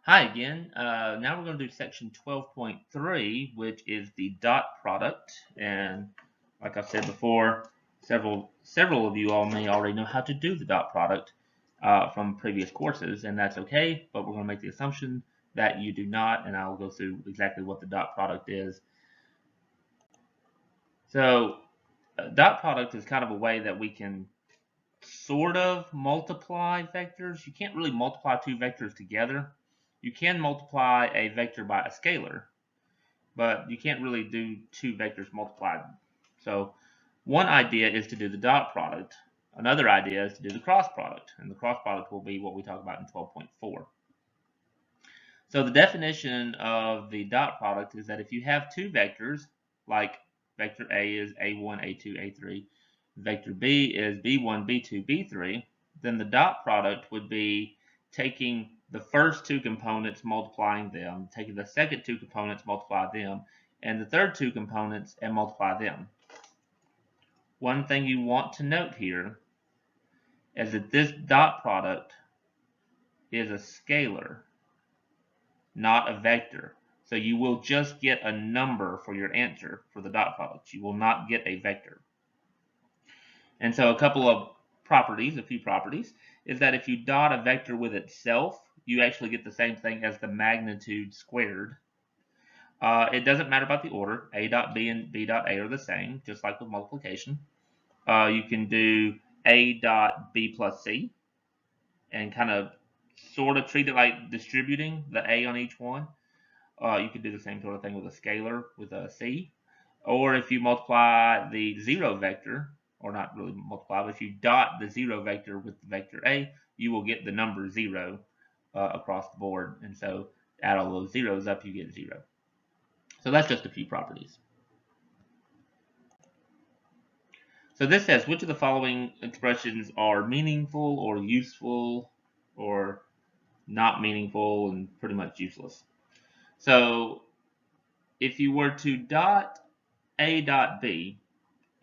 Hi again. Now we're going to do section 12.3, which is the dot product. And like I've said before, several of you all may already know how to do the dot product from previous courses, and that's okay. But we're going to make the assumption that you do not, and I'll go through exactly what the dot product is. So, dot product is kind of a way that we can sort of multiply vectors. You can't really multiply two vectors together. You can multiply a vector by a scalar, but you can't really do two vectors multiplied. So one idea is to do the dot product. Another idea is to do the cross product, and the cross product will be what we talk about in 12.4. So the definition of the dot product is that if you have two vectors, like vector A is A1, A2, A3, vector B is B1, B2, B3, then the dot product would be taking the first two components, multiplying them, taking the second two components, multiply them, and the third two components and multiply them. One thing you want to note here is that this dot product is a scalar, not a vector. So you will just get a number for your answer for the dot product. You will not get a vector. And so a couple of properties, a few properties, is that if you dot a vector with itself, you actually get the same thing as the magnitude squared. It doesn't matter about the order. A dot B and B dot A are the same, just like with multiplication. You can do A dot B plus C and kind of sort of treat it like distributing the A on each one. You could do the same sort of thing with a scalar with a C. Or if you multiply the zero vector, or not really multiply, but if you dot the zero vector with the vector A, you will get the number 0 across the board. And so add all those zeros up, you get 0. So that's just a few properties. So this says, which of the following expressions are meaningful or useful or not meaningful and pretty much useless? So if you were to dot A dot B,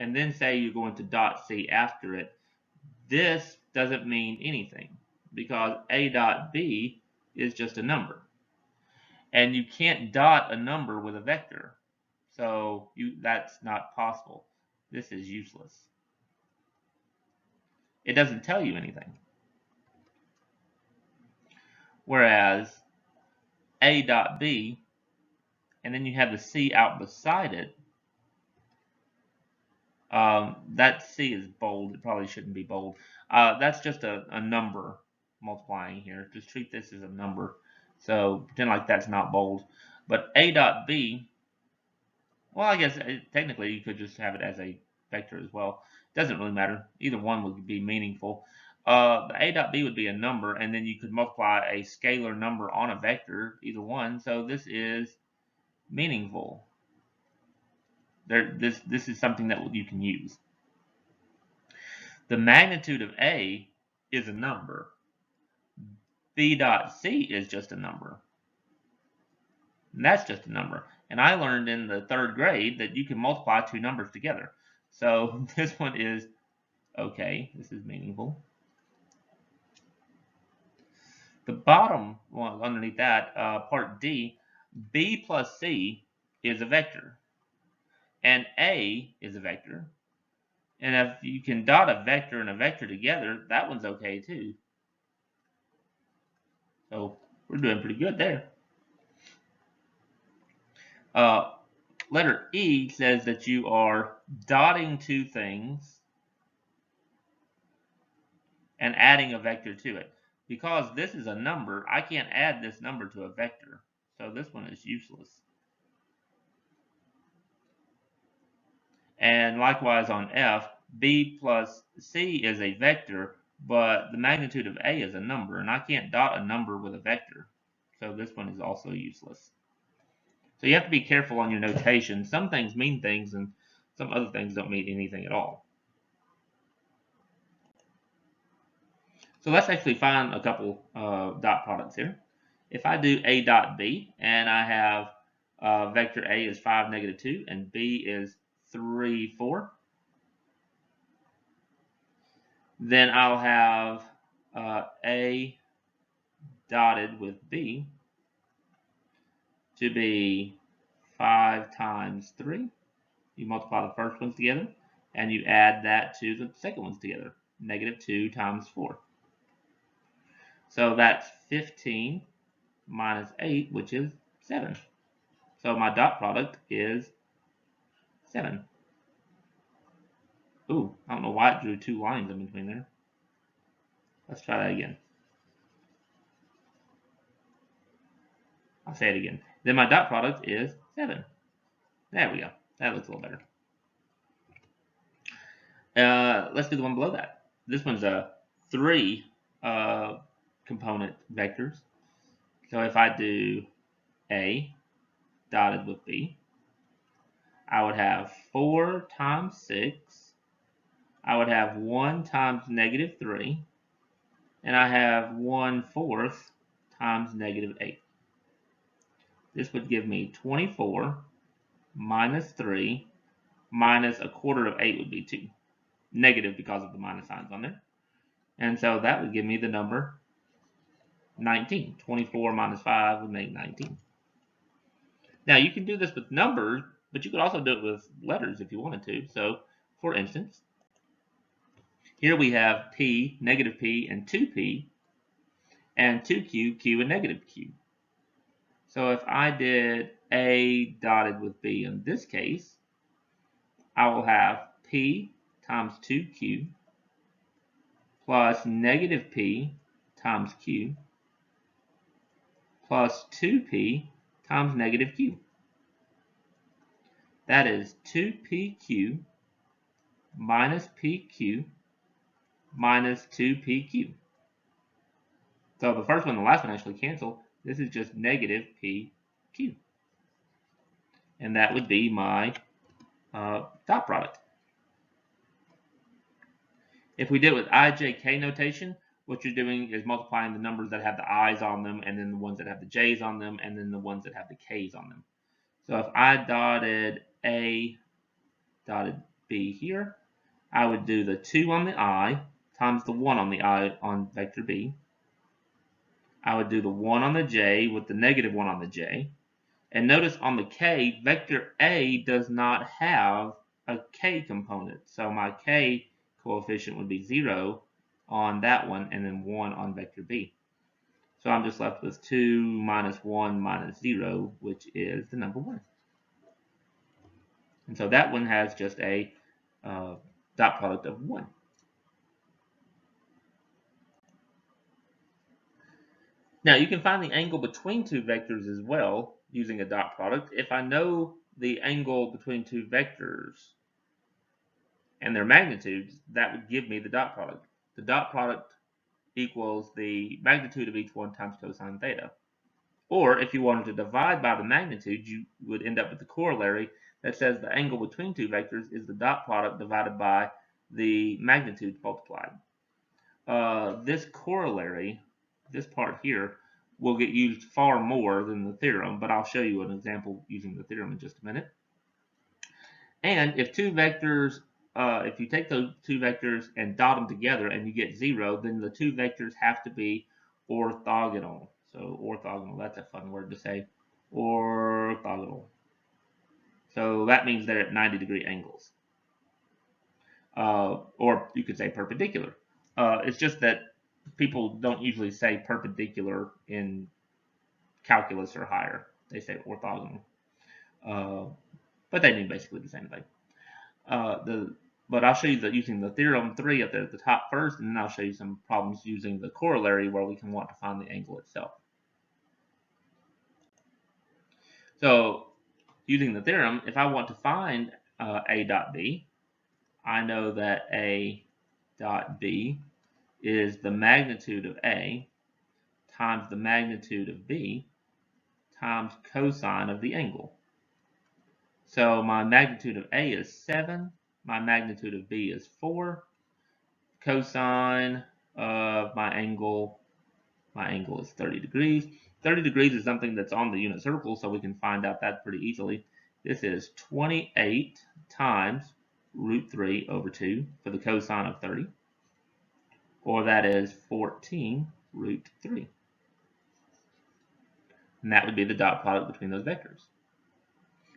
and then say you're going to dot C after it, this doesn't mean anything because A dot B is just a number. And you can't dot a number with a vector. So that's not possible. This is useless. It doesn't tell you anything. Whereas A dot B, and then you have the C out beside it, that C is bold. It probably shouldn't be bold. That's just a number multiplying here. Just treat this as a number. So pretend like that's not bold. But A dot B, well, I guess technically you could just have it as a vector as well. Doesn't really matter. Either one would be meaningful. The A dot B would be a number, and then you could multiply a scalar number on a vector, either one. So this is meaningful. This is something that you can use. The magnitude of A is a number. B dot C is just a number. And that's just a number. And I learned in the 3rd grade that you can multiply two numbers together. So this one is okay. This is meaningful. The bottom one underneath that, part D, B plus C is a vector. And A is a vector. And if you can dot a vector and a vector together, that one's okay too. So we're doing pretty good there. Letter E says that you are dotting two things and adding a vector to it. Because this is a number, I can't add this number to a vector. So this one is useless. And likewise on F, B plus C is a vector, but the magnitude of A is a number, and I can't dot a number with a vector. So this one is also useless. So you have to be careful on your notation. Some things mean things, and some other things don't mean anything at all. So let's actually find a couple dot products here. If I do A dot B, and I have vector A is 5, -2, and B is 3, 4, then I'll have A dotted with B, to be 5 times 3. You multiply the first ones together, and you add that to the second ones together. Negative 2 times 4. So that's 15 minus 8, which is 7. So my dot product is 7. Ooh, I don't know why it drew 2 lines in between there. Let's try that again. I'll say it again. Then my dot product is 7. There we go. That looks a little better. Let's do the one below that. This one's a 3 component vectors. So if I do A dotted with B, I would have 4 times 6. I would have 1 times negative 3. And I have 1/4 times negative 8. This would give me 24 minus 3 minus 1/4 of 8 would be 2. Negative because of the minus signs on there. And so that would give me the number 19. 24 minus 5 would make 19. Now you can do this with numbers, but you could also do it with letters if you wanted to. So for instance, here we have P, negative P, and 2P, and 2Q, Q, and negative Q. So if I did A dotted with B in this case, I will have P times 2Q plus negative P times Q plus 2P times negative Q. That is 2PQ minus PQ minus 2PQ. So the first one and the last one actually cancel. This is just negative PQ. And that would be my dot product. If we did it with IJK notation, what you're doing is multiplying the numbers that have the I's on them, and then the ones that have the J's on them, and then the ones that have the K's on them. So if I dotted A dotted B here, I would do the 2 on the I times the 1 on the I on vector B. I would do the 1 on the J with the negative 1 on the J. And notice on the K, vector A does not have a K component. So my K coefficient would be 0 on that one, and then 1 on vector B. So I'm just left with 2 minus 1 minus 0, which is the number 1. And so that one has just a dot product of 1. Now you can find the angle between two vectors as well using a dot product. If I know the angle between two vectors and their magnitudes, that would give me the dot product. The dot product equals the magnitude of each one times cosine theta. Or if you wanted to divide by the magnitude, you would end up with the corollary that says the angle between two vectors is the dot product divided by the magnitude multiplied. This corollary, this part here, will get used far more than the theorem, but I'll show you an example using the theorem in just a minute. And if two vectors, if you take those two vectors and dot them together and you get 0, then the two vectors have to be orthogonal. So orthogonal, that's a fun word to say. Orthogonal. So that means they're at 90-degree angles. Or you could say perpendicular. It's just that people don't usually say perpendicular in calculus or higher. They say orthogonal. But they mean basically the same thing. But I'll show you that using the theorem 3 up there at the top first, and then I'll show you some problems using the corollary where we can want to find the angle itself. So using the theorem, if I want to find A dot B, I know that A dot B is the magnitude of A times the magnitude of B times cosine of the angle. So my magnitude of A is 7, my magnitude of B is 4, cosine of my angle is 30 degrees. 30 degrees is something that's on the unit circle, so we can find out that pretty easily. This is 28 times root 3 over 2 for the cosine of 30, or that is 14 root 3. And that would be the dot product between those vectors.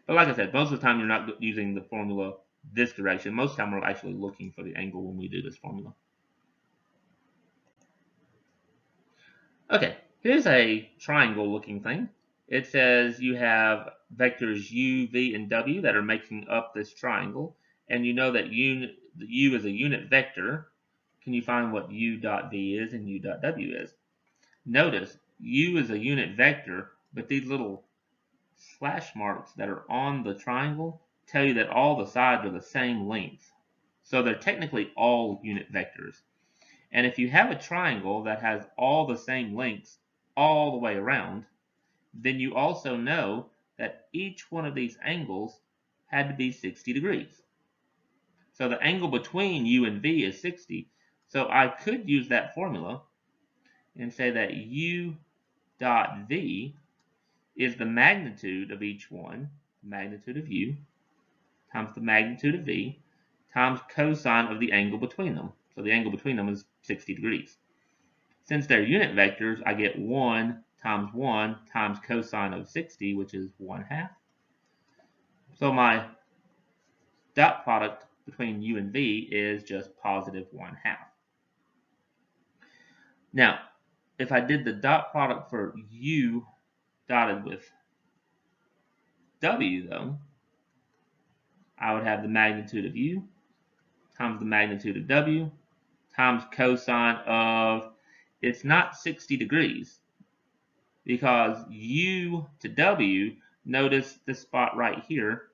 But like I said, most of the time you're not using the formula this direction. Most of the time we're actually looking for the angle when we do this formula. Okay, here's a triangle looking thing. It says you have vectors u, v, and w that are making up this triangle, and you know that u is a unit vector. Can you find what u dot v is and u dot w is? Notice u is a unit vector, but these little slash marks that are on the triangle tell you that all the sides are the same length. So they're technically all unit vectors. And if you have a triangle that has all the same lengths all the way around, then you also know that each one of these angles had to be 60 degrees. So the angle between u and v is 60. So I could use that formula and say that u dot v is the magnitude of each one, the magnitude of u, times the magnitude of v, times cosine of the angle between them. So the angle between them is 60 degrees. Since they're unit vectors, I get 1 times cosine of 60, which is 1/2. So my dot product between u and v is just positive 1/2. Now, if I did the dot product for u dotted with w, though, I would have the magnitude of u times the magnitude of w times cosine of, it's not 60 degrees, because u to w, notice this spot right here,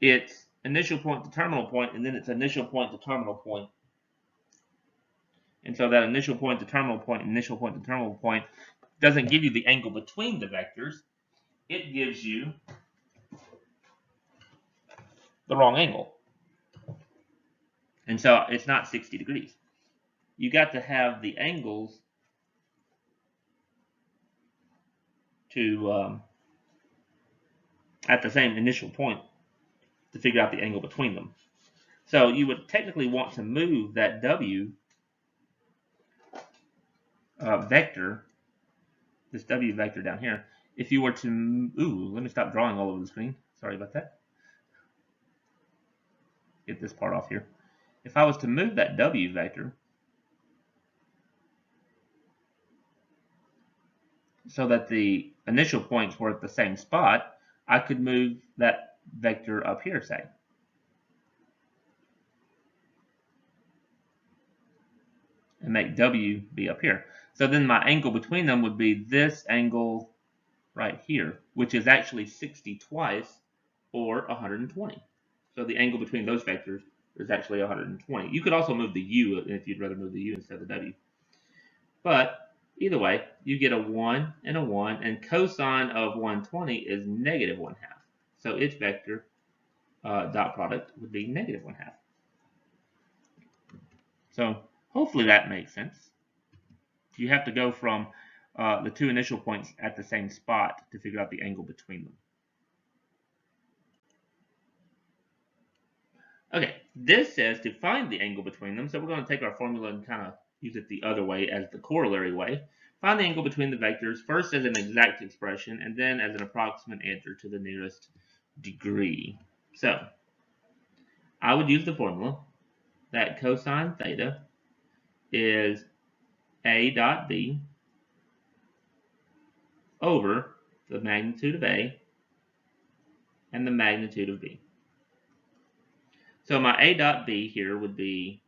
it's initial point to terminal point, and then it's initial point to terminal point. And so that initial point to terminal point, initial point to terminal point doesn't give you the angle between the vectors. It gives you the wrong angle. And so it's not 60 degrees. You got to have the angles to at the same initial point to figure out the angle between them. So you would technically want to move that w vector, this w vector down here. If you were to, let me stop drawing all over the screen. Sorry about that. Get this part off here. If I was to move that w vector so that the initial points were at the same spot, I could move that vector up here, say. And make w be up here. So then my angle between them would be this angle right here, which is actually 60 twice, or 120. So the angle between those vectors is actually 120. You could also move the u if you'd rather move the u instead of the w. But either way, you get a 1 and a 1, and cosine of 120 is negative 1/2. So its vector dot product would be negative 1/2. So hopefully that makes sense. You have to go from the two initial points at the same spot to figure out the angle between them. Okay, this says to find the angle between them, so we're going to take our formula and kind of use it the other way as the corollary way. Find the angle between the vectors, first as an exact expression, and then as an approximate answer to the nearest degree. So, I would use the formula that cosine theta is a dot b over the magnitude of a and the magnitude of b. So my a dot b here would be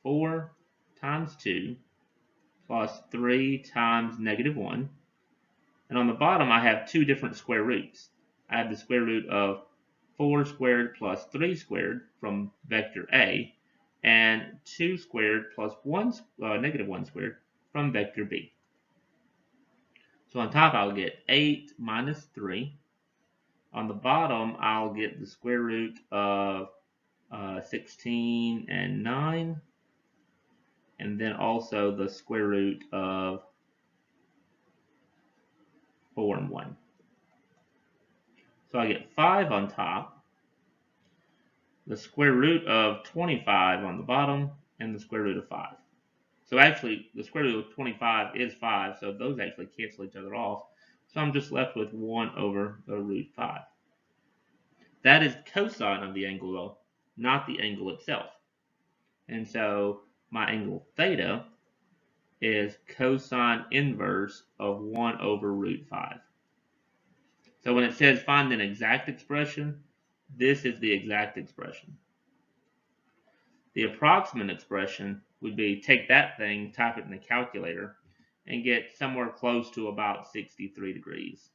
4 times 2 plus 3 times negative 1. And on the bottom, I have two different square roots. I have the square root of 4 squared plus 3 squared from vector A, and 2 squared plus negative 1 squared from vector B. So on top, I'll get 8 minus 3. On the bottom, I'll get the square root of 16 and 9, and then also the square root of 4 and 1. So I get 5 on top, the square root of 25 on the bottom, and the square root of 5. So actually, the square root of 25 is 5, so those actually cancel each other off. So I'm just left with 1 over the root 5. That is cosine of the angle, though, not the angle itself. And so my angle theta is cosine inverse of 1 over root 5. So when it says find an exact expression, this is the exact expression. The approximate expression would be take that thing, type it in the calculator, and get somewhere close to about 63 degrees.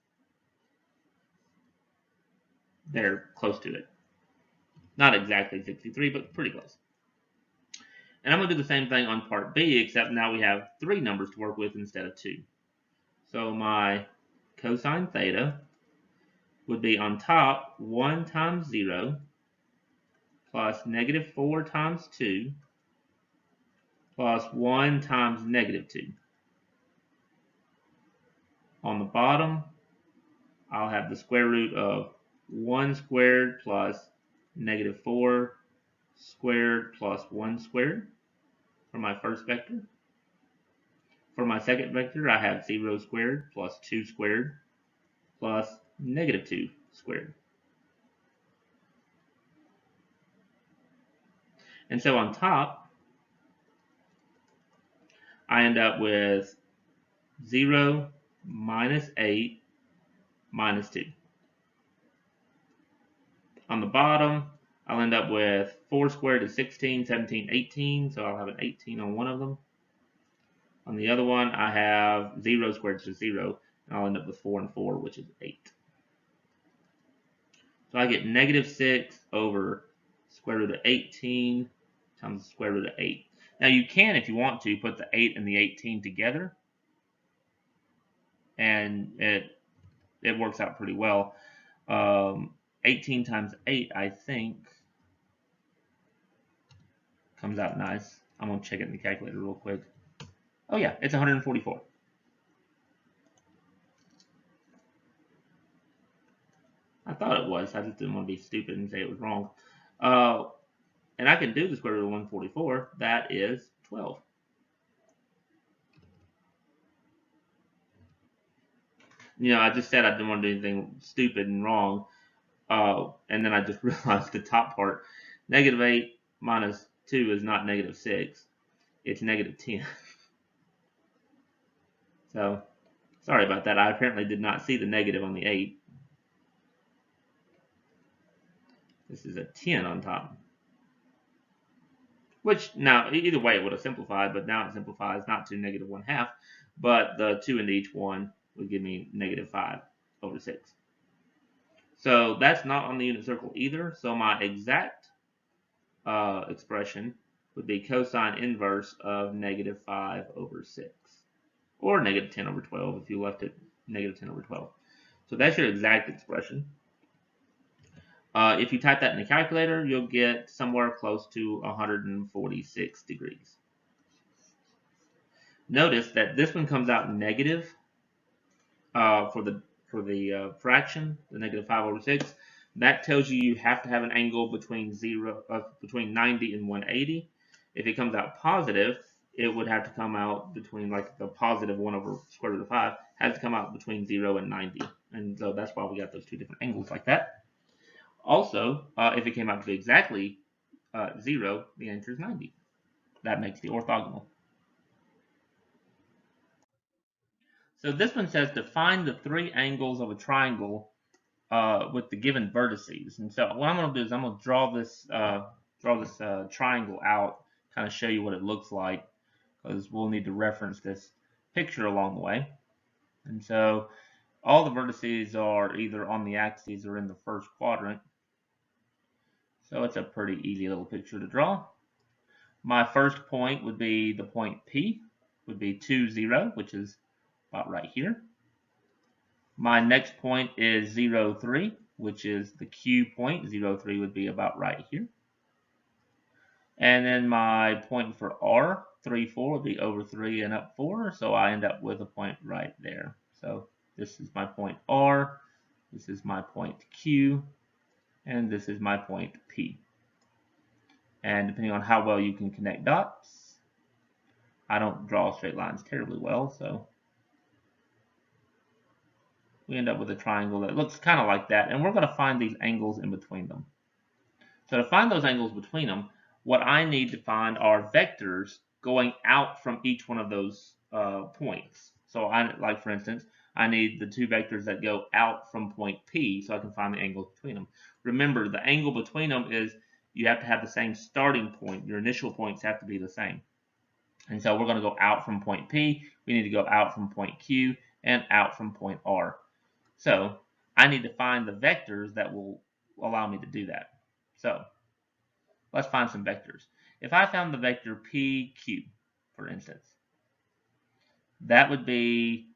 They're close to it. Not exactly 63, but pretty close. And I'm going to do the same thing on part B, except now we have 3 numbers to work with instead of 2. So my cosine theta would be on top 1 times 0 plus negative 4 times 2 plus 1 times negative 2. On the bottom, I'll have the square root of 1 squared plus negative 4 squared plus 1 squared for my first vector. For my second vector, I have 0 squared plus 2 squared plus negative 2 squared. And so on top, I end up with 0 minus 8 minus 2. On the bottom, I'll end up with 4 squared is 16, 17, 18, so I'll have an 18 on one of them. On the other one, I have 0 squared is 0, and I'll end up with 4 and 4, which is 8. So I get negative 6 over square root of 18 times the square root of 8. Now you can, if you want to, put the 8 and the 18 together, and it works out pretty well. 18 times 8, I think, comes out nice. I'm going to check it in the calculator real quick. Oh yeah, it's 144. I thought it was. I just didn't want to be stupid and say it was wrong. And I can do the square root of 144. That is 12. You know, I just said I didn't want to do anything stupid and wrong. And then I just realized the top part. Negative 8 minus 2 is not negative 6. It's negative 10. So, sorry about that. I apparently did not see the negative on the 8. This is a 10 on top. Which, now, either way it would have simplified, but now it simplifies not to negative 1/2, but the 2 into each one would give me negative 5 over 6. So that's not on the unit circle either. So my exact expression would be cosine inverse of negative 5 over 6. Or negative 10 over 12 if you left it negative 10 over 12. So that's your exact expression. If you type that in the calculator, you'll get somewhere close to 146 degrees. Notice that this one comes out negative for the fraction, the negative 5 over 6. That tells you have to have an angle between between 90 and 180. If it comes out positive, it would have to come out between, like, the positive 1 over square root of 5 has to come out between 0 and 90. And so that's why we got those two different angles like that. Also, if it came out to be exactly 0, the answer is 90. That makes the orthogonal. So this one says to find the 3 angles of a triangle with the given vertices. And so what I'm going to do is I'm going to draw this triangle out, kind of show you what it looks like, because we'll need to reference this picture along the way. And so all the vertices are either on the axes or in the first quadrant. So it's a pretty easy little picture to draw. My first point would be the point P, would be 2, 0, which is about right here. My next point is 0, 3, which is the Q point. 0, 3 would be about right here. And then my point for R, 3, 4, would be over 3 and up 4. So I end up with a point right there. So this is my point R, this is my point Q, and this is my point P. And depending on how well you can connect dots, I don't draw straight lines terribly well, so we end up with a triangle that looks kind of like that, and we're going to find these angles in between them. So to find those angles between them, what I need to find are vectors going out from each one of those points. So like for instance, I need the two vectors that go out from point P so I can find the angles between them. Remember, the angle between them is you have to have the same starting point. Your initial points have to be the same. And so we're going to go out from point P. We need to go out from point Q and out from point R. So I need to find the vectors that will allow me to do that. So let's find some vectors. If I found the vector PQ, for instance, that would be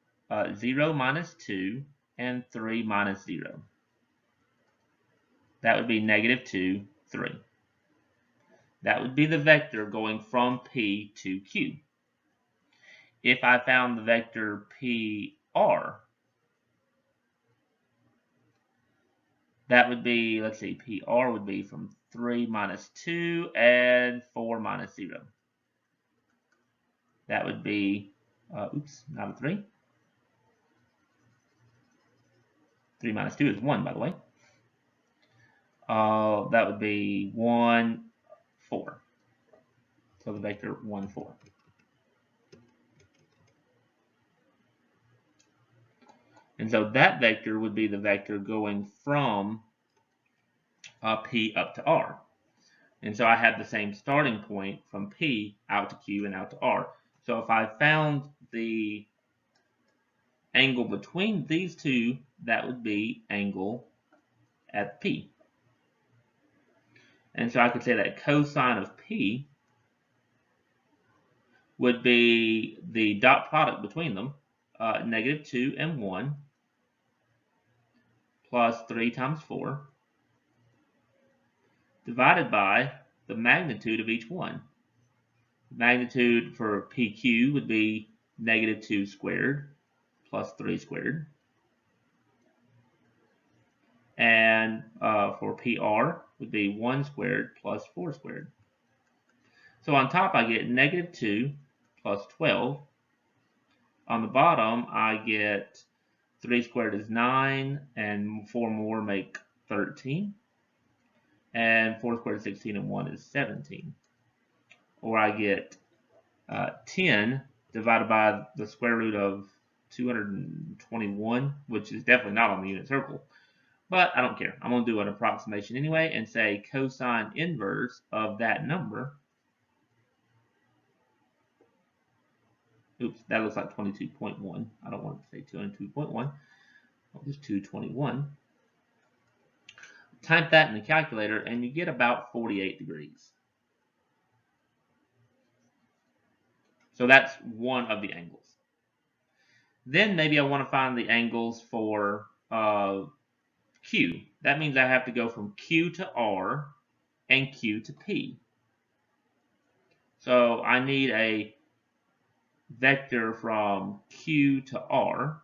0 minus 2 and 3 minus 0. That would be negative 2, 3. That would be the vector going from P to Q. If I found the vector PR, that would be, let's see, PR would be from 3 minus 2 and 4 minus 0. That would be, oops, not a 3. 3 minus 2 is 1, by the way. That would be 1, 4. So the vector 1, 4. And so that vector would be the vector going from P up to R. And so I have the same starting point from P out to Q and out to R. So if I found the angle between these two, that would be angle at P. And so I could say that cosine of P would be the dot product between them, negative 2 and 1, plus 3 times 4, divided by the magnitude of each one. The magnitude for PQ would be negative 2 squared plus 3 squared. And for PR would be 1 squared plus 4 squared. So on top I get negative 2 plus 12. On the bottom I get 3 squared is 9, and 4 more make 13. And 4 squared is 16, and 1 is 17. Or I get 10 divided by the square root of 221, which is definitely not on the unit circle. But I don't care. I'm going to do an approximation anyway and say cosine inverse of that number. Oops, that looks like 22.1. I don't want to say 202.1. Just 221. Type that in the calculator and you get about 48 degrees. So that's one of the angles. Then maybe I want to find the angles for Q. That means I have to go from Q to R and Q to P. So I need a vector from Q to R.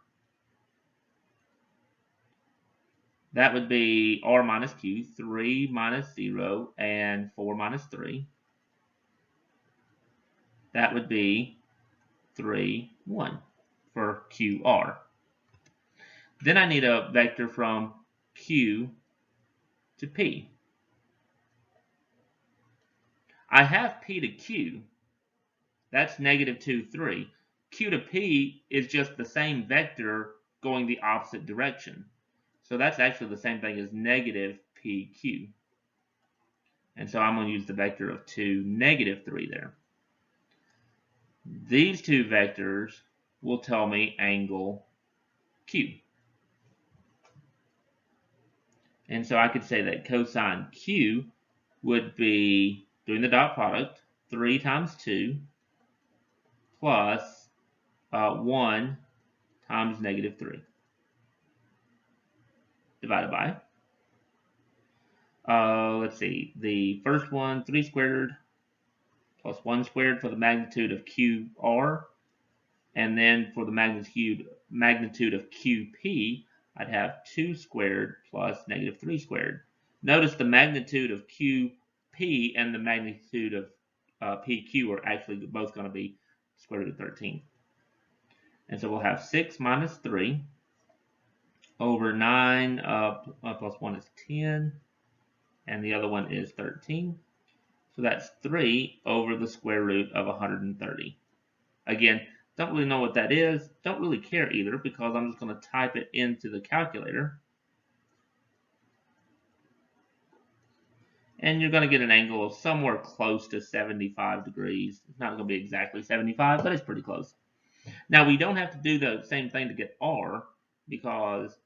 That would be R minus Q, 3 minus 0, and 4 minus 3. That would be 3, 1 for QR. Then I need a vector from Q to P. I have P to Q. That's negative 2, 3. Q to P is just the same vector going the opposite direction. So that's actually the same thing as negative PQ. And so I'm going to use the vector of 2, negative 3 there. These two vectors will tell me angle Q. And so I could say that cosine Q would be, doing the dot product, 3 times 2 plus 1 times negative 3 divided by, let's see, the first one, 3 squared plus 1 squared for the magnitude of QR, and then for the magnitude of QP, I'd have 2 squared plus negative 3 squared. Notice the magnitude of QP and the magnitude of PQ are actually both going to be square root of 13. And so we'll have 6 minus 3 over 9 plus 1 is 10, and the other one is 13. So that's 3 over the square root of 130. Again, don't really know what that is. Don't really care either because I'm just going to type it into the calculator. And you're going to get an angle of somewhere close to 75 degrees. It's not going to be exactly 75, but it's pretty close. Now, we don't have to do the same thing to get R because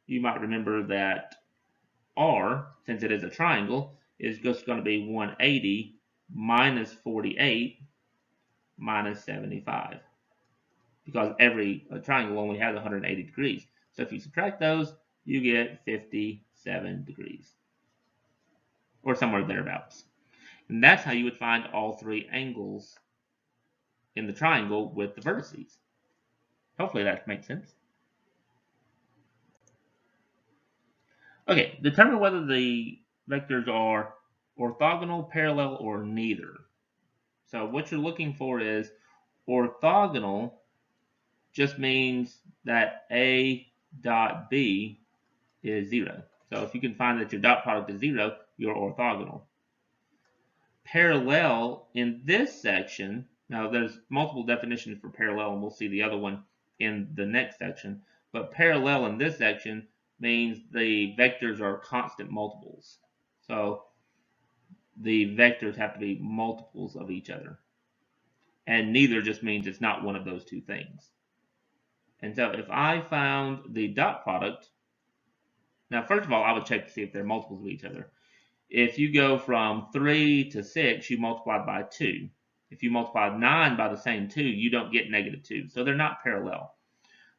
you might remember that R, since it is a triangle, is just going to be 180 minus 48 minus 75. Because every triangle only has 180 degrees. So if you subtract those, you get 57 degrees. Or somewhere thereabouts. And that's how you would find all three angles in the triangle with the vertices. Hopefully that makes sense. Okay, determine whether the vectors are orthogonal, parallel, or neither. So what you're looking for is orthogonal just means that A dot B is 0. So if you can find that your dot product is 0, you're orthogonal. Parallel in this section, now there's multiple definitions for parallel, and we'll see the other one in the next section, but parallel in this section means the vectors are constant multiples. So the vectors have to be multiples of each other. And neither just means it's not one of those two things. And so if I found the dot product, now first of all, I would check to see if they're multiples of each other. If you go from 3 to 6, you multiply by 2. If you multiply 9 by the same 2, you don't get negative 2. So they're not parallel.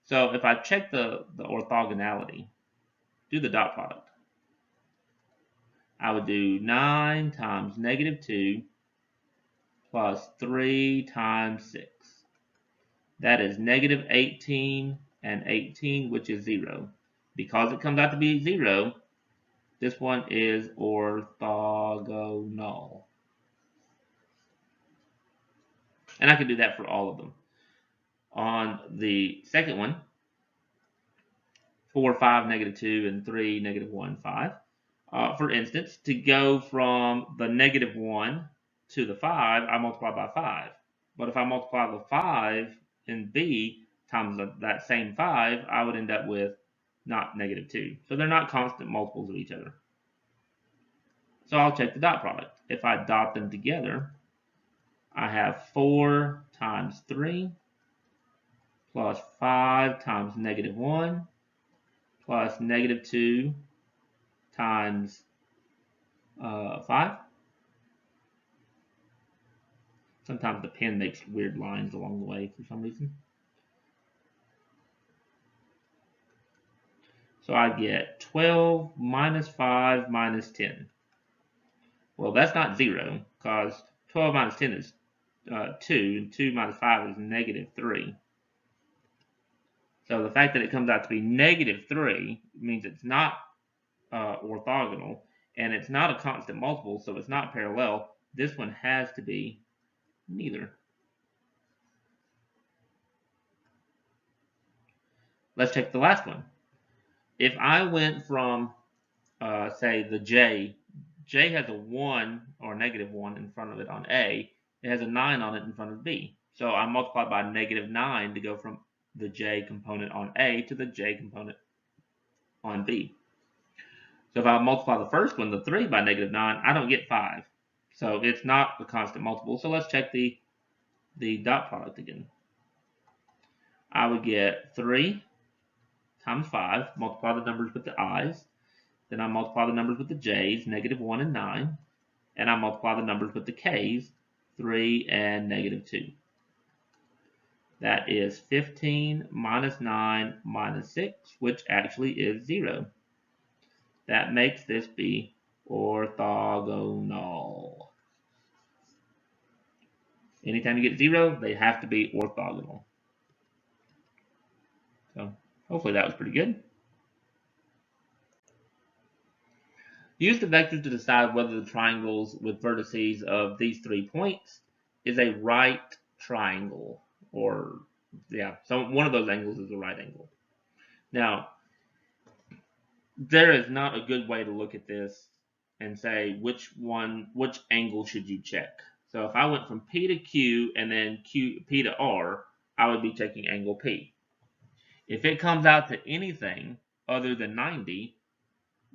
So if I check the orthogonality, do the dot product. I would do 9 times negative 2 plus 3 times 6. That is negative 18 and 18, which is 0. Because it comes out to be 0, this one is orthogonal. And I can do that for all of them. On the second one, 4, 5, negative 2, and 3, negative 1, 5. For instance, to go from the negative 1 to the 5, I multiply by 5. But if I multiply the 5 in B times that same 5, I would end up with not negative 2. So they're not constant multiples of each other. So I'll check the dot product. If I dot them together, I have 4 times 3 plus 5 times negative 1 plus negative 2 times 5. Sometimes the pen makes weird lines along the way for some reason. So I get 12 minus 5 minus 10. Well, that's not 0 because 12 minus 10 is 2, and 2 minus 5 is negative 3. So the fact that it comes out to be negative 3 means it's not orthogonal, and it's not a constant multiple, so it's not parallel. This one has to be neither. Let's check the last one. If I went from, say, the J has a 1 or negative 1 in front of it on A, it has a 9 on it in front of B. So I multiply by negative 9 to go from the J component on A to the J component on B. So if I multiply the first one, the 3, by negative 9, I don't get 5. So it's not a constant multiple. So let's check the dot product again. I would get 3 times 5, multiply the numbers with the i's. Then I multiply the numbers with the j's, negative 1 and 9. And I multiply the numbers with the k's, 3 and negative 2. That is 15 minus 9 minus 6, which actually is 0. That makes this be orthogonal. Anytime you get 0, they have to be orthogonal. So hopefully that was pretty good. Use the vectors to decide whether the triangles with vertices of these 3 points is a right triangle. or yeah, so one of those angles is a right angle. Now, there is not a good way to look at this and say which angle should you check. So if I went from P to Q and then P to R, I would be checking angle P. If it comes out to anything other than 90,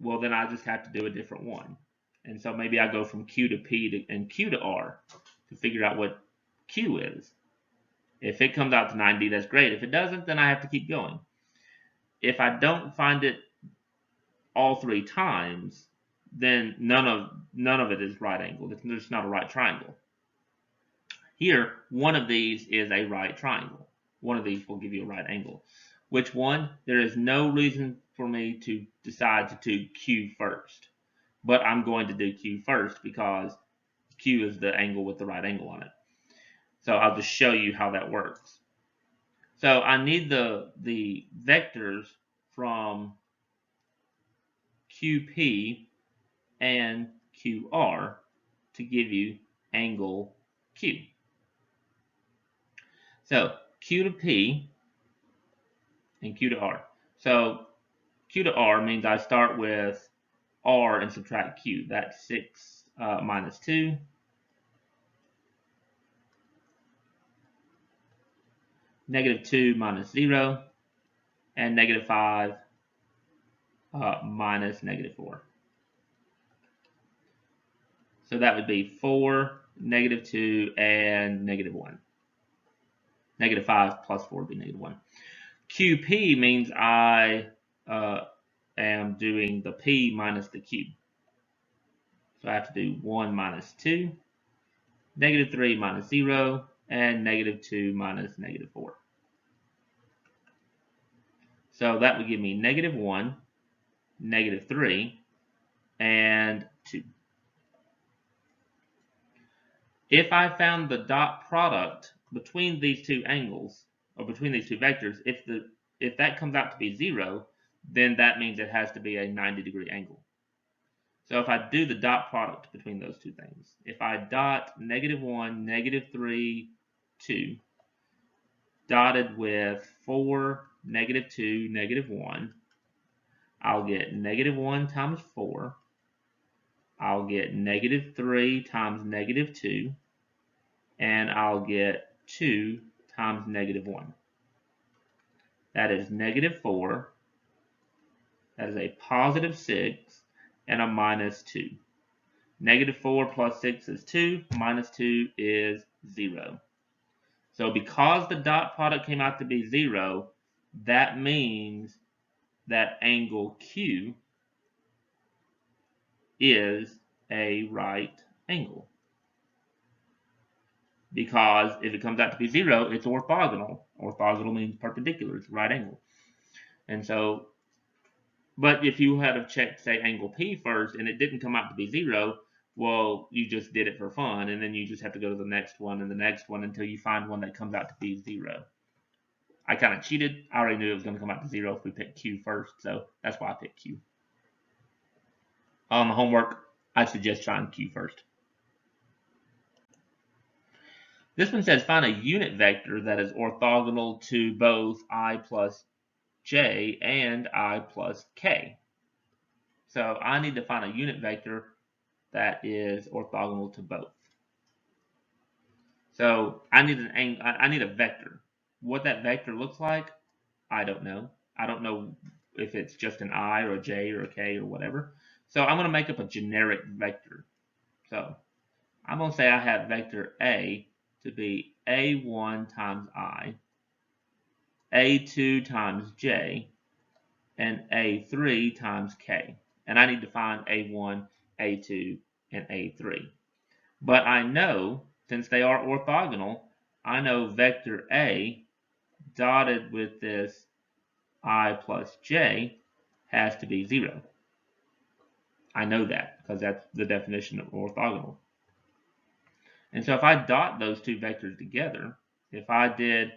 well, then I just have to do a different one. And so maybe I go from Q to P and Q to R to figure out what Q is. If it comes out to 90, that's great. If it doesn't, then I have to keep going. If I don't find it all three times, then none of it is right angle. It's not a right triangle. Here, one of these is a right triangle. One of these will give you a right angle. Which one? There is no reason for me to decide to do Q first. But I'm going to do Q first because Q is the angle with the right angle on it. So I'll just show you how that works. So I need the vectors from QP and QR to give you angle Q. So Q to P and Q to R. So Q to R means I start with R and subtract Q. That's 6 minus 2. -2 minus 0. And -5 minus -4. So that would be 4, -2, and -1. -5 plus 4 would be -1. QP means I am doing the P minus the Q. So I have to do 1 minus 2, -3 minus 0, and -2 minus -4. So that would give me -1, -3, and 2. If I found the dot product between these two angles, or between these two vectors, if that comes out to be 0, then that means it has to be a 90-degree angle. So if I do the dot product between those two things, if I dot -1, -3, 2, dotted with 4, -2, -1, I'll get -1 times 4. I'll get -3 times -2, and I'll get 2 times -1. That is -4. That is a +6 and a -2. -4 plus 6 is 2, -2 is 0. So because the dot product came out to be 0, that means that angle Q is a right angle. Because if it comes out to be 0, it's orthogonal. Orthogonal means perpendicular, it's a right angle. And so, but if you had have checked, say, angle P first and it didn't come out to be 0, well, you just did it for fun, and then you just have to go to the next one and the next one until you find one that comes out to be 0. I kind of cheated. I already knew it was going to come out to 0 if we picked Q first, so that's why I picked Q. On the homework, I suggest trying Q first. This one says find a unit vector that is orthogonal to both I plus j and I plus k. So I need to find a unit vector that is orthogonal to both. So I need a vector. What that vector looks like, I don't know. I don't know if it's just an I or a j or a k or whatever. So I'm going to make up a generic vector. So I'm going to say I have vector A to be A1 times I, A2 times j, and A3 times k. And I need to find A1, A2, and A3. But I know, since they are orthogonal, I know vector A dotted with this I plus j has to be 0. I know that because that's the definition of orthogonal. And so if I dot those two vectors together, if I did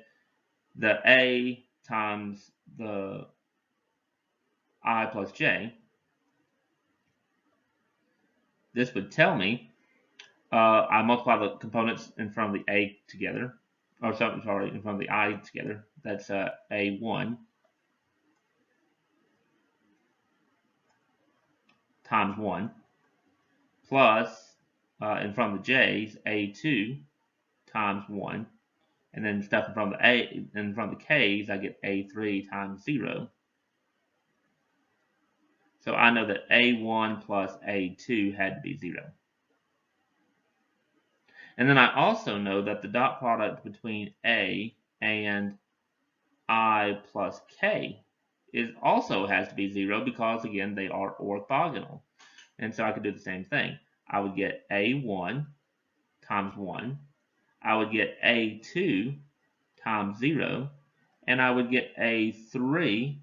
the A times the I plus j, this would tell me I multiply the components in front of the A together. or something, sorry, in front of the I together. That's A1 times 1 plus, in front of the J's, A2 times 1. And then stuff in front of the A, in front of the K's, I get A3 times 0. So I know that A1 plus A2 had to be 0. And then I also know that the dot product between A and I plus K also has to be 0 because, again, they are orthogonal. And so I could do the same thing. I would get A1 times 1. I would get A2 times 0. And I would get A3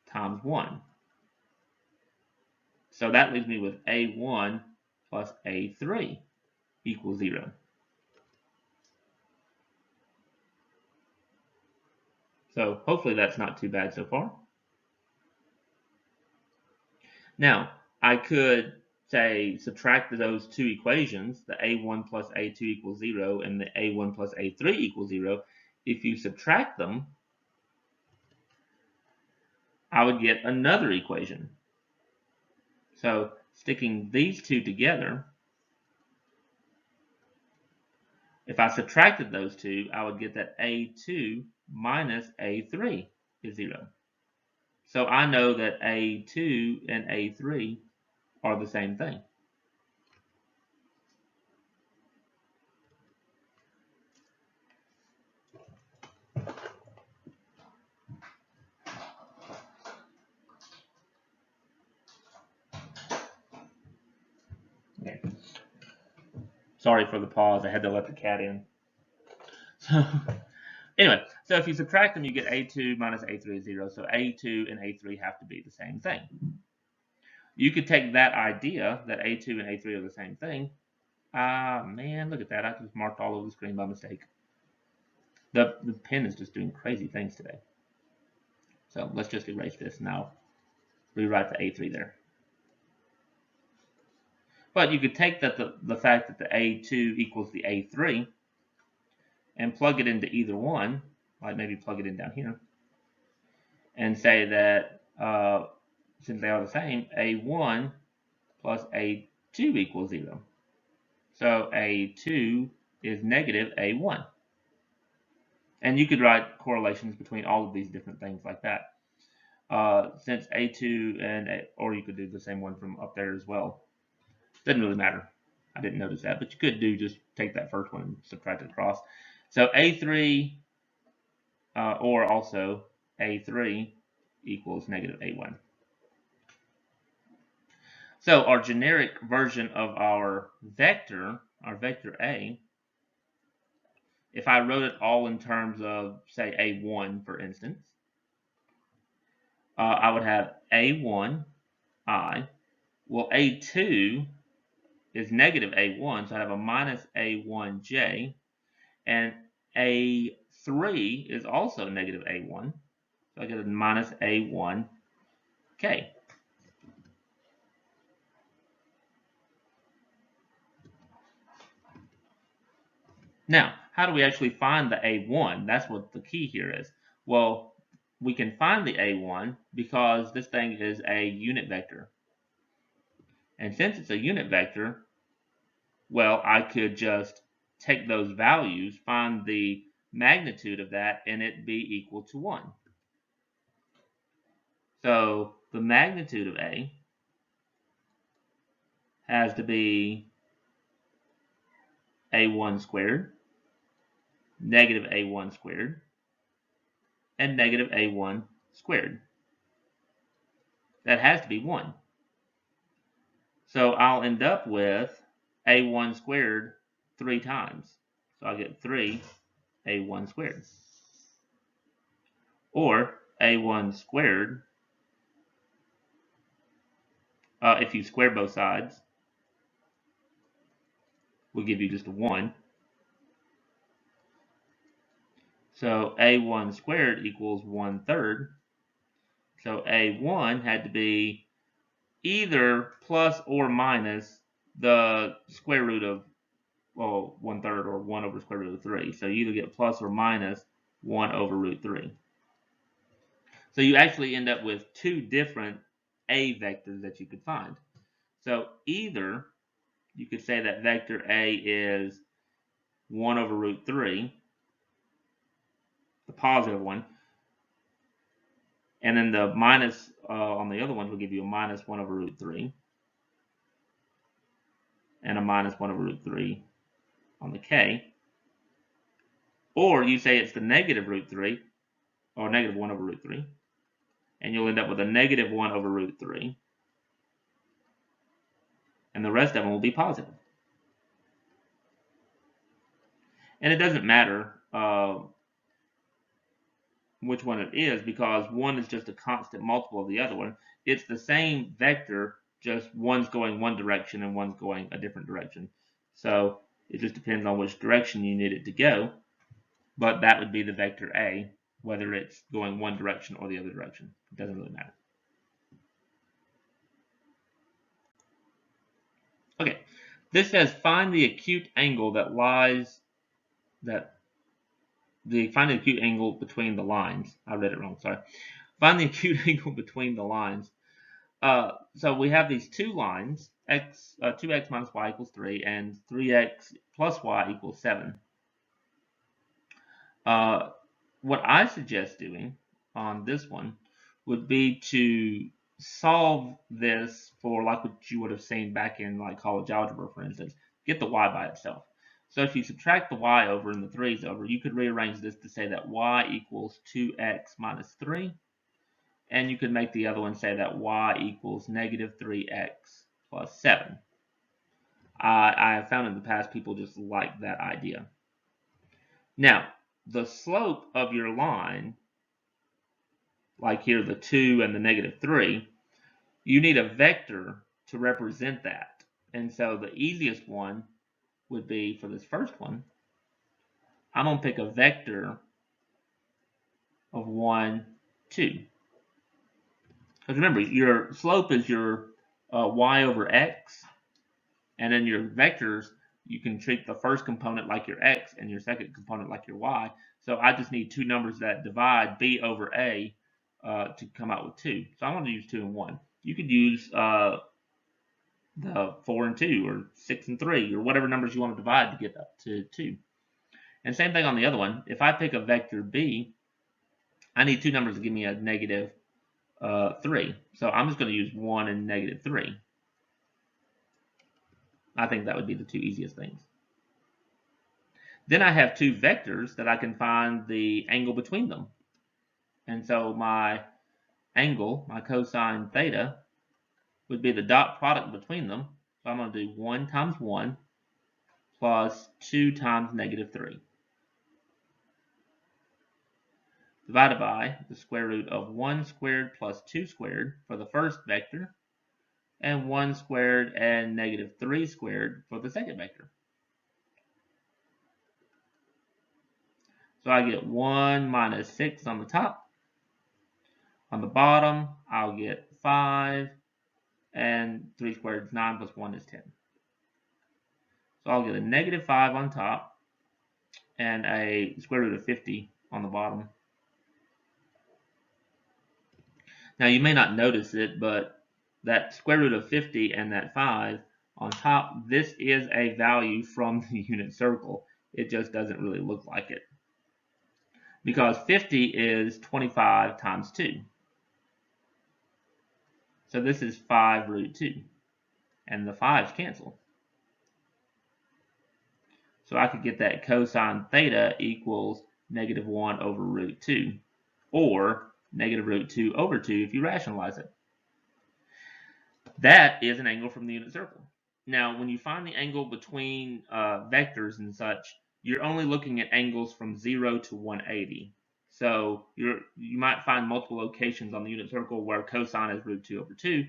times 1. So that leaves me with A1 plus A3 equals 0. So hopefully that's not too bad so far. Now, I could say subtract those two equations, the A1 plus A2 equals 0 and the A1 plus A3 equals 0. If you subtract them, I would get another equation. So sticking these two together, if I subtracted those two, I would get that A2 minus A3 is 0. So I know that A2 and A3 are the same thing. Okay. Sorry for the pause. I had to let the cat in. So anyway, so if you subtract them, you get A2 minus A3 is 0. So A2 and A3 have to be the same thing. You could take that idea that A2 and A3 are the same thing. Ah, man, look at that. I just marked all over the screen by mistake. The pen is just doing crazy things today. So let's just erase this and I'll rewrite the A3 there. But you could take that the fact that the A2 equals the A3 and plug it into either one, like maybe plug it in down here, and say that since they are the same, A1 plus A2 equals 0. So A2 is negative A1. And you could write correlations between all of these different things like that. Since A2 and or you could do the same one from up there as well. Doesn't really matter. I didn't notice that, but you could just take that first one and subtract it across. So A3 or also A3 equals negative A1. So our generic version of our vector A, if I wrote it all in terms of, say, A1, for instance, I would have A1 I. Well, A2 is negative A1, so I have a minus A1J, and A3 is also negative A1, so I get a minus A1K. Now, how do we actually find the A1? That's what the key here is. Well, we can find the A1 because this thing is a unit vector. And since it's a unit vector, well, I could just take those values, find the magnitude of that, and it be equal to 1. So the magnitude of A has to be A1 squared, negative A1 squared, and negative A1 squared. That has to be 1. So I'll end up with A1 squared 3 times. So I'll get 3 A1 squared. Or A1 squared, if you square both sides, will give you just a 1. So A1 squared equals 1/3. So A1 had to be either plus or minus the square root of well, 1/3 or 1 over square root of 3. So you either get plus or minus 1 over root 3. So you actually end up with two different A vectors that you could find. So either you could say that vector A is 1 over root 3, the positive one, and then the minus on the other one will give you a minus 1 over root 3, and a minus 1 over root 3 on the K. Or you say it's the negative root 3, or negative 1 over root 3, and you'll end up with a negative 1 over root 3, and the rest of them will be positive. And it doesn't matter which one it is, because one is just a constant multiple of the other one. It's the same vector, just one's going one direction and one's going a different direction. So it just depends on which direction you need it to go. But that would be the vector A, whether it's going one direction or the other direction. It doesn't really matter. Okay, this says find the acute angle that lies find the acute angle between the lines. I read it wrong, sorry. Find the acute angle between the lines. So we have these two lines, 2x minus y equals 3 and 3x plus y equals 7. What I suggest doing on this one would be to solve this for like what you would have seen back in like college algebra, for instance. Get the y by itself. So if you subtract the y over and the 3's over, you could rearrange this to say that y equals 2x minus 3. And you could make the other one say that y equals negative 3x plus 7. I have found in the past people just like that idea. Now, the slope of your line, like here the 2 and the negative 3, you need a vector to represent that. And so the easiest one would be, for this first one, I'm going to pick a vector of 1, 2. Because remember, your slope is your y over x, and then your vectors, you can treat the first component like your x and your second component like your y. So I just need two numbers that divide b over a to come out with 2. So I want to use 2 and 1. You could use the 4 and 2 or 6 and 3 or whatever numbers you want to divide to get up to 2. And same thing on the other one. If I pick a vector b, I need two numbers to give me a negative 3. So I'm just going to use 1 and negative 3. I think that would be the two easiest things. Then I have two vectors that I can find the angle between them. And so my angle, my cosine theta, would be the dot product between them. So I'm going to do 1 times 1 plus 2 times negative 3. Divided by the square root of 1 squared plus 2 squared for the first vector, and 1 squared and negative 3 squared for the second vector. So I get 1 minus 6 on the top. On the bottom, I'll get 5, and 3 squared is 9 plus 1 is 10. So I'll get a negative 5 on top, and a square root of 50 on the bottom. Now you may not notice it, but that square root of 50 and that 5 on top, this is a value from the unit circle. It just doesn't really look like it, because 50 is 25 times 2. So this is 5 root 2, and the 5's cancel. So I could get that cosine theta equals negative 1 over root 2, or negative root 2 over 2 if you rationalize it. That is an angle from the unit circle. Now, when you find the angle between vectors and such, you're only looking at angles from 0 to 180. So you might find multiple locations on the unit circle where cosine is root 2 over 2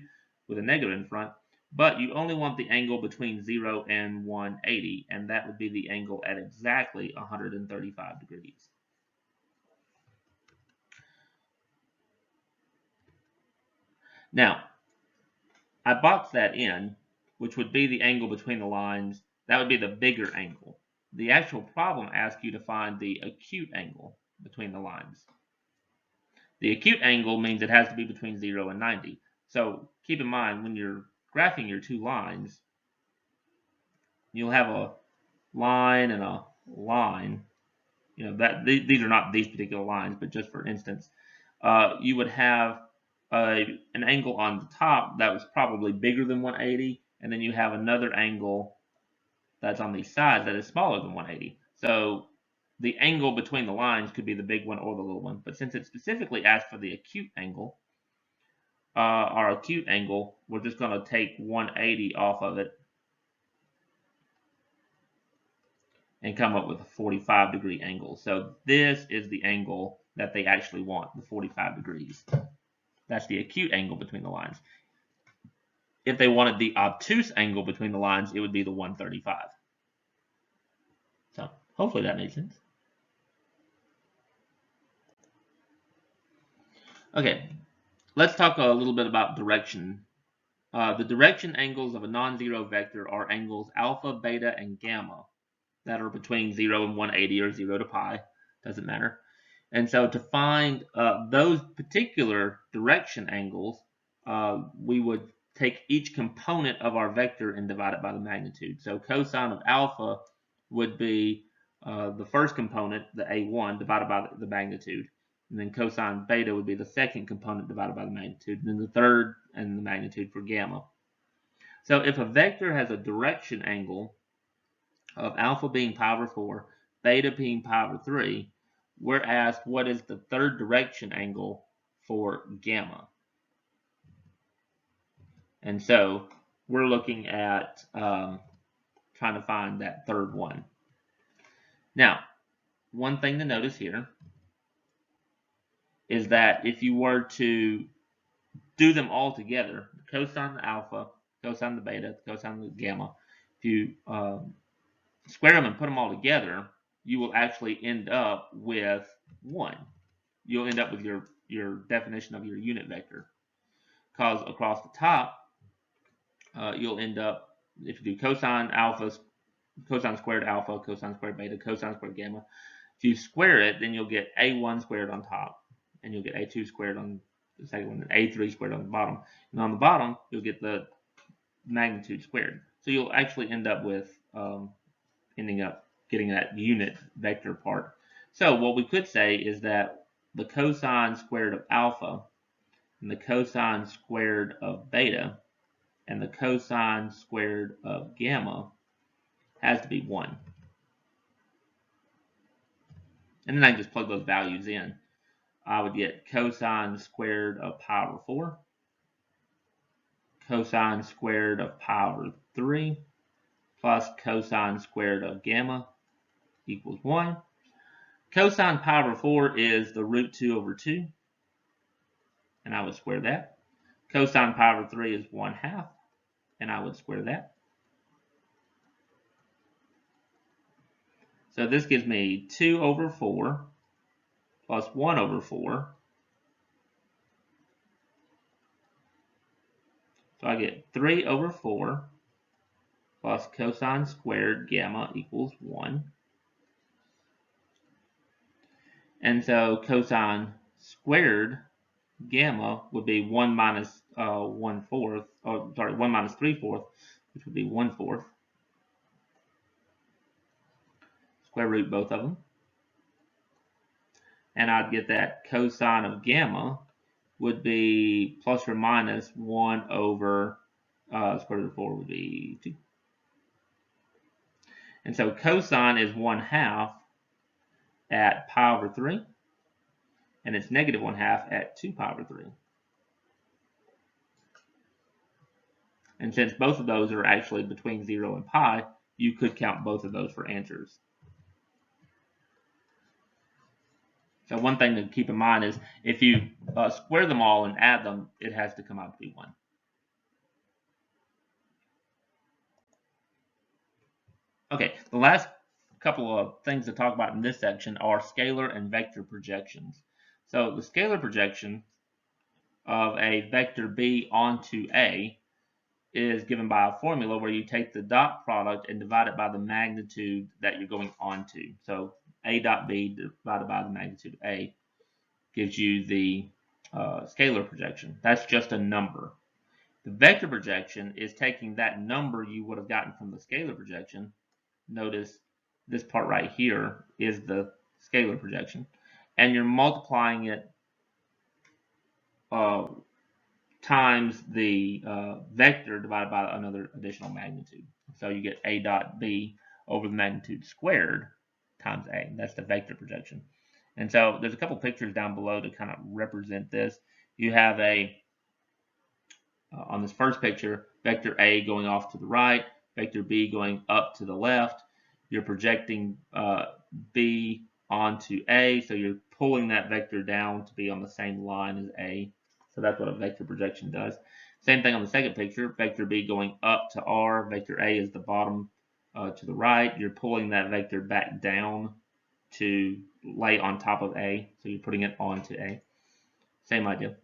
with a negative in front, but you only want the angle between 0 and 180, and that would be the angle at exactly 135 degrees. Now, I boxed that in, which would be the angle between the lines That would be the bigger angle. The actual problem asks you to find the acute angle between the lines. The acute angle means it has to be between 0 and 90. So keep in mind, when you're graphing your two lines, you'll have a line and a line. These are not these particular lines, but just for instance, you would have an angle on the top that was probably bigger than 180, and then you have another angle that's on these sides that is smaller than 180. So the angle between the lines could be the big one or the little one, but since it specifically asked for the acute angle, our acute angle, we're just going to take 180 off of it and come up with a 45-degree angle. So this is the angle that they actually want, the 45 degrees. That's the acute angle between the lines. If they wanted the obtuse angle between the lines, it would be the 135. So hopefully that makes sense. Okay, let's talk a little bit about direction. The direction angles of a non-zero vector are angles alpha, beta, and gamma that are between 0 and 180 or 0 to pi, doesn't matter. And so to find those particular direction angles, we would take each component of our vector and divide it by the magnitude. So cosine of alpha would be the first component, the A1, divided by the magnitude. And then cosine beta would be the second component divided by the magnitude. And then the third and the magnitude for gamma. So if a vector has a direction angle of alpha being pi over 4, beta being pi over 3, we're asked what is the third direction angle for gamma. And so we're looking at trying to find that third one. Now, one thing to notice here is that if you were to do them all together, cosine the alpha, cosine the beta, cosine the gamma, if you square them and put them all together, you will actually end up with 1. You'll end up with your definition of your unit vector. Because across the top, you'll end up, if you do cosine alpha, cosine squared alpha, cosine squared beta, cosine squared gamma, if you square it, then you'll get A1 squared on top, and you'll get A2 squared on the second one, and A3 squared on the bottom. And on the bottom, you'll get the magnitude squared. So you'll actually end up with ending up getting that unit vector part. So what we could say is that the cosine squared of alpha and the cosine squared of beta and the cosine squared of gamma has to be 1. And then I can just plug those values in. I would get cosine squared of pi over 4, cosine squared of pi over 3, plus cosine squared of gamma equals 1. Cosine pi over 4 is the root 2 over 2, and I would square that. Cosine pi over 3 is 1/2, and I would square that. So this gives me 2 over 4 plus 1 over 4. So I get 3 over 4 plus cosine squared gamma equals 1. And so cosine squared gamma would be 1 minus 1/4, or sorry, 1 minus 3/4, which would be 1/4. Square root both of them. And I'd get that cosine of gamma would be plus or minus 1 over square root of 4 would be 2. And so cosine is 1/2 at pi over 3, and it's negative 1/2 at 2 pi over 3. And since both of those are actually between 0 and pi, you could count both of those for answers. So one thing to keep in mind is if you square them all and add them, it has to come out to be 1. Okay, the last couple of things to talk about in this section are scalar and vector projections. So the scalar projection of a vector B onto A is given by a formula where you take the dot product and divide it by the magnitude that you're going onto. So A dot B divided by the magnitude of A gives you the scalar projection. That's just a number. The vector projection is taking that number you would have gotten from the scalar projection. Notice this part right here is the scalar projection, and you're multiplying it times the vector divided by another additional magnitude. So you get A dot B over the magnitude squared times A. That's the vector projection. And so there's a couple pictures down below to kind of represent this. You have on this first picture, vector A going off to the right, vector B going up to the left. You're projecting B onto A, so you're pulling that vector down to be on the same line as A. So that's what a vector projection does. Same thing on the second picture, vector B going up to R, vector A is the bottom to the right. You're pulling that vector back down to lay on top of A, so you're putting it onto A. Same idea.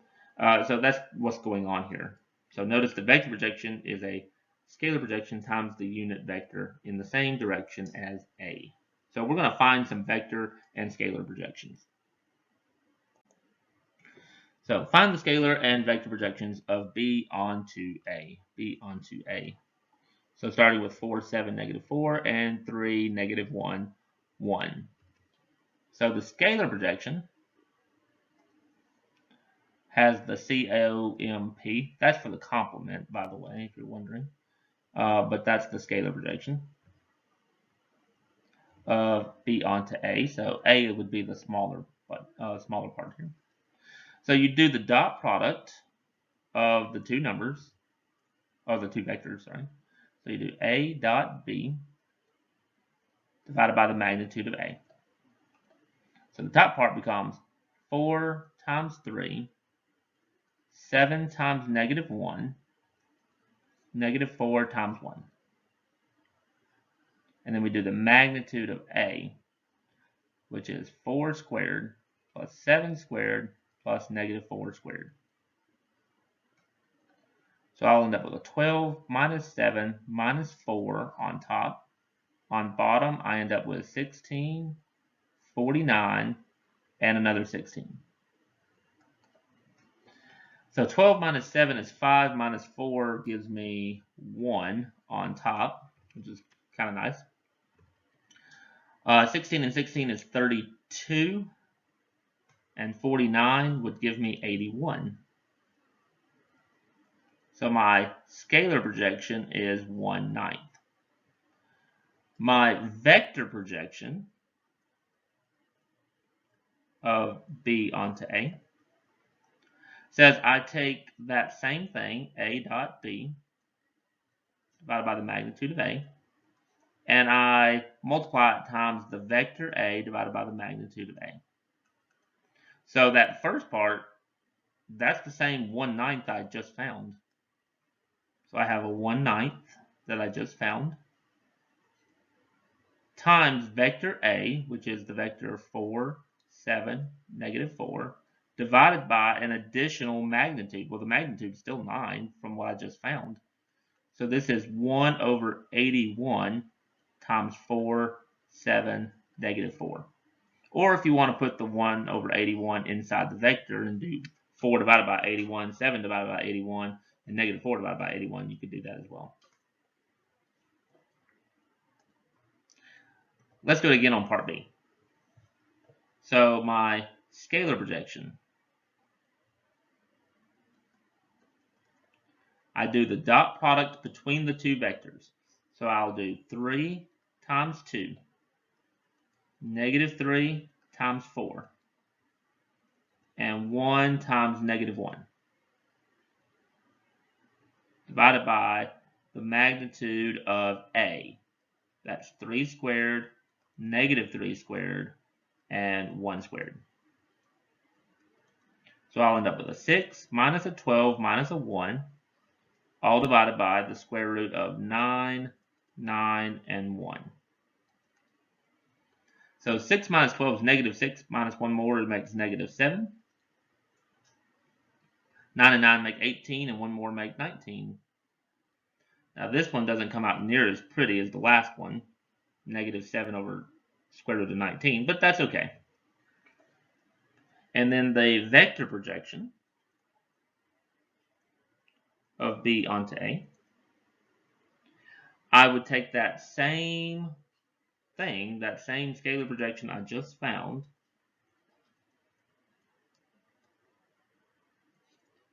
So that's what's going on here. So notice the vector projection is a scalar projection times the unit vector in the same direction as A. So we're going to find some vector and scalar projections. So find the scalar and vector projections of B onto A. B onto A. So starting with 4, 7, negative 4, and 3, negative 1, 1. So the scalar projection has the COMP. That's for the complement, by the way, if you're wondering. But that's the scalar projection of B onto A. So A would be the smaller part here. So you do the dot product of the two numbers, or the two vectors, sorry. So you do A dot B divided by the magnitude of A. So the top part becomes 4 times 3, 7 times negative 1, negative 4 times 1. And then we do the magnitude of A, which is 4 squared plus 7 squared plus negative 4 squared. So I'll end up with a 12 minus 7 minus 4 on top. On bottom, I end up with 16, 49, and another 16. So 12 minus 7 is 5, minus 4 gives me 1 on top, which is kind of nice. 16 and 16 is 32, and 49 would give me 81. So my scalar projection is 1/9. My vector projection of B onto A says I take that same thing, A dot B, divided by the magnitude of A, and I multiply it times the vector A divided by the magnitude of A. So that first part, that's the same 1/9 I just found. So I have a 1/9 that I just found, times vector A, which is the vector 4, 7, negative 4, divided by an additional magnitude. Well, the magnitude is still 9 from what I just found. So this is 1 over 81 times 4, 7, negative 4. Or if you want to put the 1 over 81 inside the vector and do 4 divided by 81, 7 divided by 81, and negative 4 divided by 81, you could do that as well. Let's do it again on part B. So my scalar projection, I do the dot product between the two vectors. So I'll do 3 times 2, negative 3 times 4, and 1 times negative 1, divided by the magnitude of A. That's 3 squared, negative 3 squared, and 1 squared. So I'll end up with a 6 minus a 12 minus a 1, all divided by the square root of 9, 9, and 1. So 6 minus 12 is negative 6, minus 1 more, it makes negative 7. 9 and 9 make 18, and 1 more make 19. Now this one doesn't come out near as pretty as the last one, negative 7 over square root of 19, but that's okay. And then the vector projection of B onto A, I would take that same thing, that same scalar projection I just found,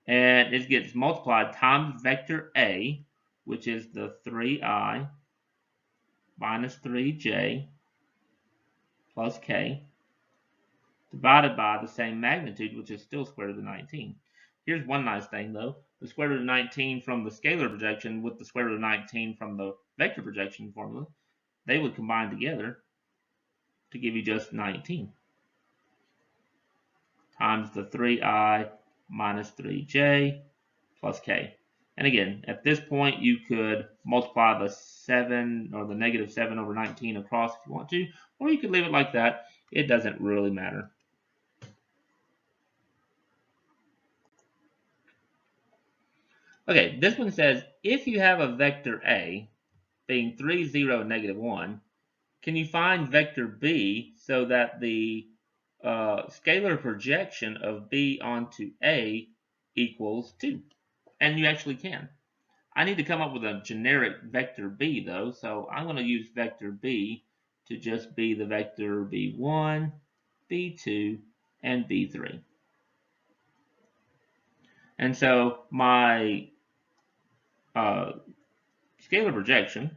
and it gets multiplied times vector A, which is the 3i minus 3j plus k, divided by the same magnitude, which is still square root of 19. Here's one nice thing, though. The square root of 19 from the scalar projection with the square root of 19 from the vector projection formula, they would combine together to give you just 19 times the 3i minus 3j plus k. And again, at this point, you could multiply the 7 or the negative 7 over 19 across if you want to, or you could leave it like that. It doesn't really matter. Okay, this one says, if you have a vector A being 3, 0, negative 1, can you find vector B so that the scalar projection of B onto A equals 2? And you actually can. I need to come up with a generic vector B, though, so I'm going to use vector B to just be the vector B1, B2, and B3. And so my scalar projection,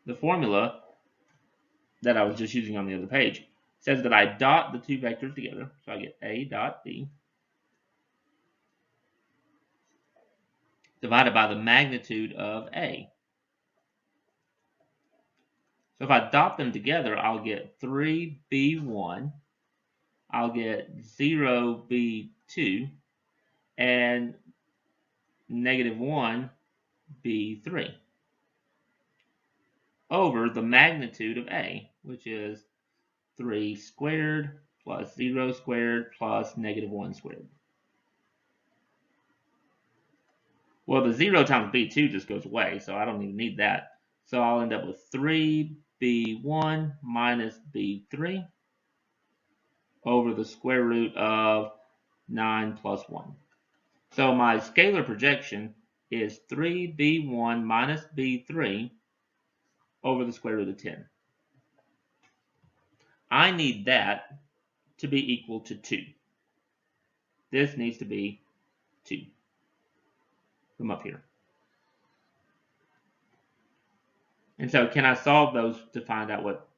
the formula that I was just using on the other page, says that I dot the two vectors together. So I get A dot B divided by the magnitude of A. So if I dot them together, I'll get 3B1, I'll get 0B2, and negative 1B3 over the magnitude of A, which is 3 squared plus 0 squared plus negative 1 squared. Well, the 0 times B2 just goes away, so I don't even need that. So I'll end up with 3B1 minus B3 over the square root of 9 plus 1. So my scalar projection is 3B1 minus B3 over the square root of 10. I need that to be equal to 2. This needs to be 2 from up here. And so can I solve those to find out what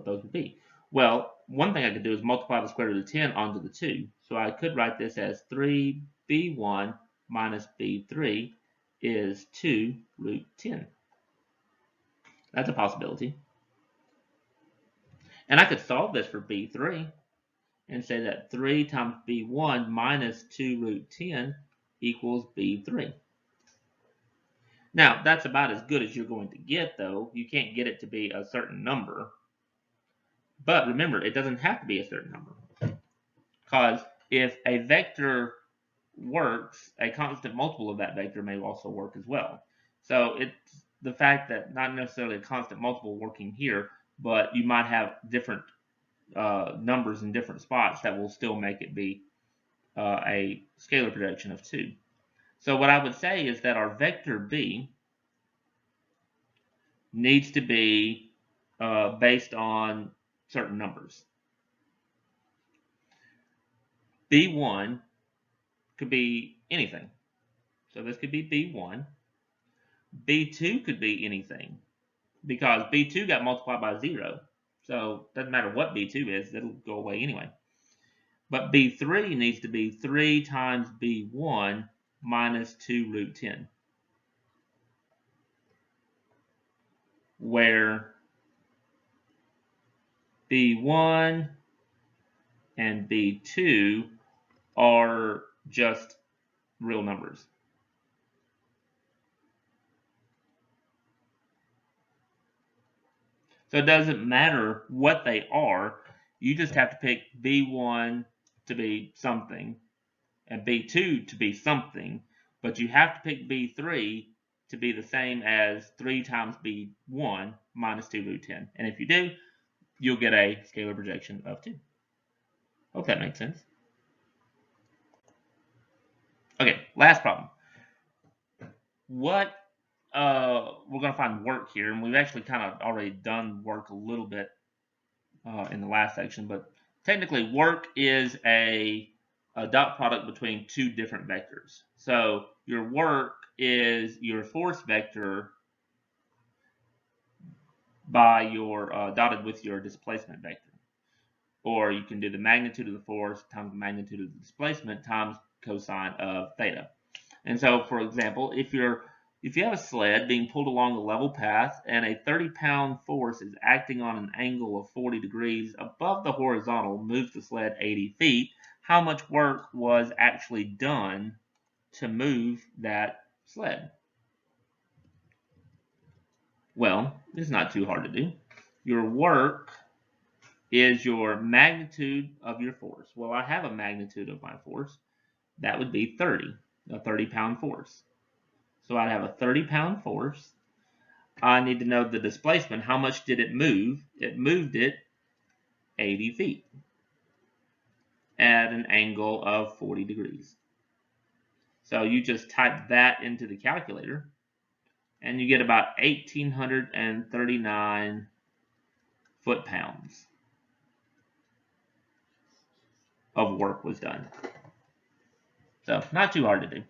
those would be? Well, one thing I could do is multiply the square root of 10 onto the 2. So I could write this as 3b1 minus b3 is 2 root 10. That's a possibility. And I could solve this for b3 and say that 3 times b1 minus 2 root 10 equals b3. Now, that's about as good as you're going to get, though. You can't get it to be a certain number. But remember, it doesn't have to be a certain number. Because if a vector works, a constant multiple of that vector may also work as well. So it's the fact that not necessarily a constant multiple working here, but you might have different numbers in different spots that will still make it be a scalar projection of 2. So what I would say is that our vector B needs to be based on certain numbers. B1 could be anything. So this could be B1. B2 could be anything because B2 got multiplied by 0. So it doesn't matter what B2 is, it'll go away anyway. But B3 needs to be 3 times B1 minus 2 root 10. Where B1 and B2 are just real numbers. So it doesn't matter what they are. You just have to pick B1 to be something and B2 to be something. But you have to pick B3 to be the same as 3 times b1 minus 2 root 10. And if you do, you'll get a scalar projection of 2. Hope that makes sense. Okay, last problem. What we're going to find work here, and we've actually kind of already done work a little bit in the last section, but technically work is a dot product between two different vectors. So your work is your force vector by your dotted with your displacement vector. Or you can do the magnitude of the force times the magnitude of the displacement times cosine of theta. And so, for example, if you have a sled being pulled along a level path and a 30-pound force is acting on an angle of 40 degrees above the horizontal, moves the sled 80 feet, how much work was actually done to move that sled? Well, it's not too hard to do. Your work is your magnitude of your force. Well, I have a magnitude of my force. That would be 30, a 30-pound force. So I'd have a 30-pound force. I need to know the displacement. How much did it move? It moved it 80 feet at an angle of 40 degrees. So you just type that into the calculator, and you get about 1,839 foot-pounds of work was done. So not too hard to do.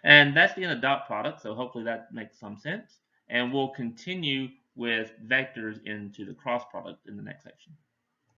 And that's the end of dot product, so hopefully that makes some sense. And we'll continue with vectors into the cross product in the next section.